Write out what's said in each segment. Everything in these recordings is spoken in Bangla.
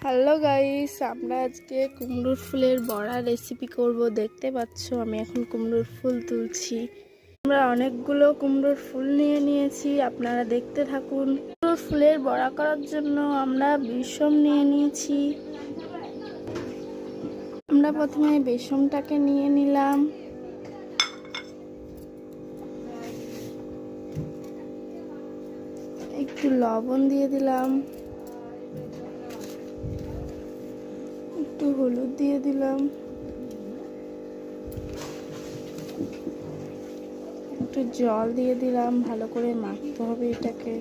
হ্যালো গাইস, আমরা আজকে কুমড়োর ফুলের বড়া রেসিপি করব। দেখতে পাচ্ছ আমি এখন কুমড়োর ফুল তুলছি। আমরা অনেকগুলো কুমড়োর ফুল নিয়ে নিয়েছি, আপনারা দেখতে থাকুন। কুমড়োর ফুলের বড়া করার জন্য আমরা বেসন নিয়ে নিয়েছি। আমরা প্রথমে বেসনটাকে নিয়ে নিলাম। একটু লবণ দিয়ে দিলাম, একটু হলুদ দিয়ে দিলাম, একটু জল দিয়ে দিলাম। ভালো করে মাখতে হবে এটাকে।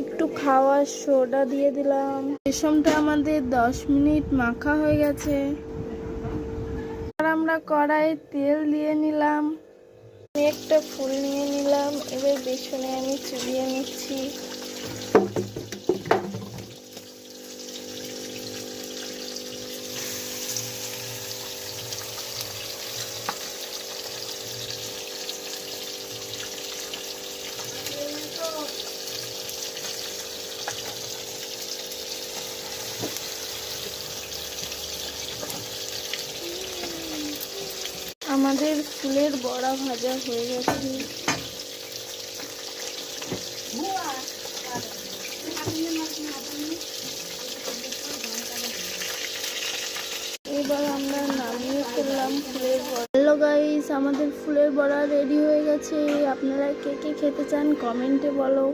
একটু খাওয়ার সোডা দিয়ে দিলাম। বেসনটা আমাদের 10 মিনিট মাখা হয়ে গেছে। আর আমরা কড়াইয়ে তেল দিয়ে নিলাম। আমি একটা ফুল নিয়ে নিলাম, এবার বেসনে আমি চুবিয়ে নিচ্ছি। আমাদের ফুলের বড়া ভাজা হয়ে গেছে। এবার আমরা নামিয়ে ফেললাম ফুলের বড়া। হ্যালো গাইস, আমাদের ফুলের বড়া রেডি হয়ে গেছে। আপনারা কে কে খেতে চান কমেন্টে বলো।